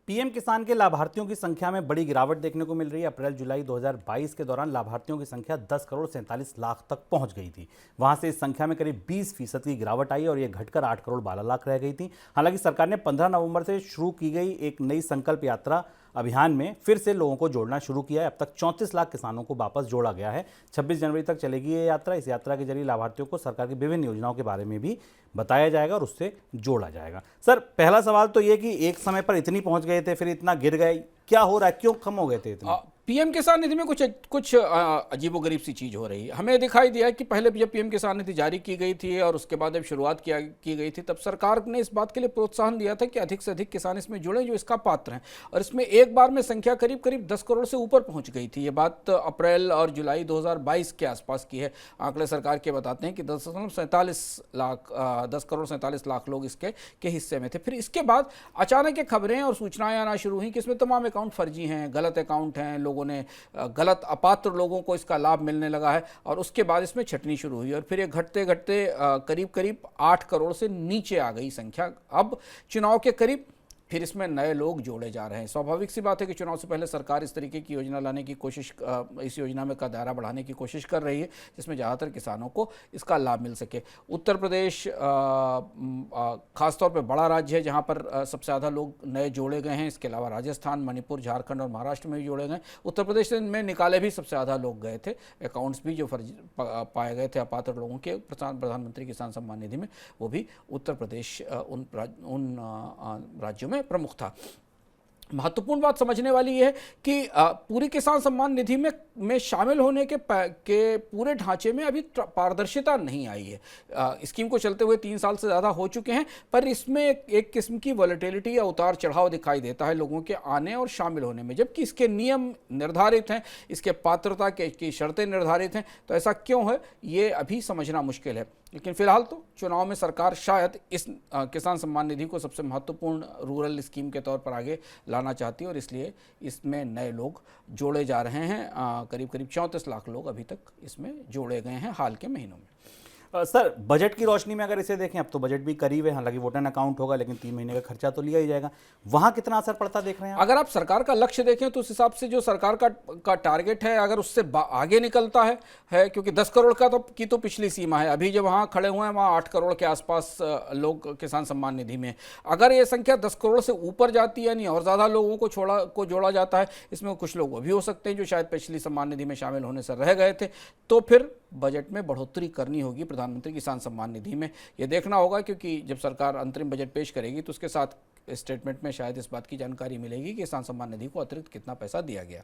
PM किसान के लाभार्थियों की संख्या में बड़ी गिरावट देखने को मिल रही है। अप्रैल जुलाई 2022 के दौरान लाभार्थियों की संख्या 10 करोड़ 47 लाख तक पहुंच गई थी। वहां से इस संख्या में करीब 20% की गिरावट आई और ये घटकर 8 करोड़ 12 लाख रह गई थी। हालांकि सरकार ने 15 नवंबर से शुरू की गई एक नई संकल्प यात्रा अभियान में फिर से लोगों को जोड़ना शुरू किया है। अब तक 34 लाख किसानों को वापस जोड़ा गया है। 26 जनवरी तक चलेगी ये यात्रा। इस यात्रा के जरिए लाभार्थियों को सरकार की विभिन्न योजनाओं के बारे में भी बताया जाएगा और उससे जोड़ा जाएगा। सर, पहला सवाल तो ये कि एक समय पर इतनी पहुंच गए थे, फिर इतना गिर गए, क्या हो रहा है, क्यों कम हो गए थे इतने? पीएम किसान निधि में कुछ अजीबोगरीब सी चीज़ हो रही है। हमें दिखाई दिया कि पहले जब पीएम किसान निधि जारी की गई थी और उसके बाद जब शुरुआत की गई थी, तब सरकार ने इस बात के लिए प्रोत्साहन दिया था कि अधिक से अधिक किसान इसमें जुड़े जो इसका पात्र हैं, और इसमें एक बार में संख्या करीब करीब 10 करोड़ से ऊपर पहुंच गई थी। ये बात अप्रैल और जुलाई 2022 के आसपास की है। आंकड़े सरकार के बताते हैं कि 10 करोड़ 47 लाख लोग इसके हिस्से में थे। फिर इसके बाद अचानक ये खबरें और सूचनाएं आना शुरू हुई कि इसमें तमाम अकाउंट फर्जी हैं, गलत अकाउंट हैं, लोगों ने गलत अपात्र लोगों को इसका लाभ मिलने लगा है, और उसके बाद इसमें छटनी शुरू हुई और फिर ये घटते घटते करीब करीब 8 करोड़ से नीचे आ गई संख्या। अब चुनाव के करीब फिर इसमें नए लोग जोड़े जा रहे हैं। स्वाभाविक सी बात है कि चुनाव से पहले सरकार इस तरीके की योजना लाने की कोशिश, इस योजना में का दायरा बढ़ाने की कोशिश कर रही है जिसमें ज़्यादातर किसानों को इसका लाभ मिल सके। उत्तर प्रदेश खासतौर पर बड़ा राज्य है जहां पर सबसे ज़्यादा लोग नए जोड़े गए हैं। इसके अलावा राजस्थान, मणिपुर, झारखंड और महाराष्ट्र में भी जोड़े गए। उत्तर प्रदेश में निकाले भी सबसे ज़्यादा लोग गए थे। अकाउंट्स भी जो फर्जी पाए गए थे अपात्र लोगों के प्रधानमंत्री किसान सम्मान निधि में, वो भी उत्तर प्रदेश उन राज्यों में प्रमुख था। महत्वपूर्ण बात समझने वाली है कि पूरी किसान सम्मान निधि में शामिल होने के पूरे ढांचे में अभी पारदर्शिता नहीं आई है। स्कीम को चलते हुए 3 साल से ज़्यादा हो चुके हैं, पर इसमें एक किस्म की वॉलेटिलिटी या उतार चढ़ाव दिखाई देता है लोगों के आने और शामिल होने में, जबकि इसके नियम निर्धारित हैं, इसके पात्रता की शर्तें निर्धारित हैं। तो ऐसा क्यों है, ये अभी समझना मुश्किल है। लेकिन फिलहाल तो चुनाव में सरकार शायद इस किसान सम्मान निधि को सबसे महत्वपूर्ण रूरल स्कीम के तौर पर आगे लाना चाहती है, और इसलिए इसमें नए लोग जोड़े जा रहे हैं। करीब करीब 34 लाख लोग अभी तक इसमें जोड़े गए हैं हाल के महीनों में। सर, बजट की रोशनी में अगर इसे देखें, अब तो बजट भी करीब है। हालांकि वोटर अकाउंट होगा, लेकिन 3 महीने का खर्चा तो लिया ही जाएगा। वहां कितना असर पड़ता देख रहे हैं आप? अगर आप सरकार का लक्ष्य देखें तो उस हिसाब से जो सरकार का टारगेट है, अगर उससे आगे निकलता है क्योंकि 10 करोड़ की तो पिछली सीमा है। अभी जब वहाँ खड़े हुए हैं वहाँ 8 करोड़ के आसपास लोग किसान सम्मान निधि में। अगर ये संख्या 10 करोड़ से ऊपर जाती है, यानी और ज़्यादा लोगों को जोड़ा जाता है, इसमें कुछ लोग वो भी हो सकते हैं जो शायद पिछली सम्मान निधि में शामिल होने से रह गए थे, तो फिर बजट में बढ़ोतरी करनी होगी प्रधानमंत्री किसान सम्मान निधि में। ये देखना होगा, क्योंकि जब सरकार अंतरिम बजट पेश करेगी तो उसके साथ स्टेटमेंट में शायद इस बात की जानकारी मिलेगी कि किसान सम्मान निधि को अतिरिक्त कितना पैसा दिया गया।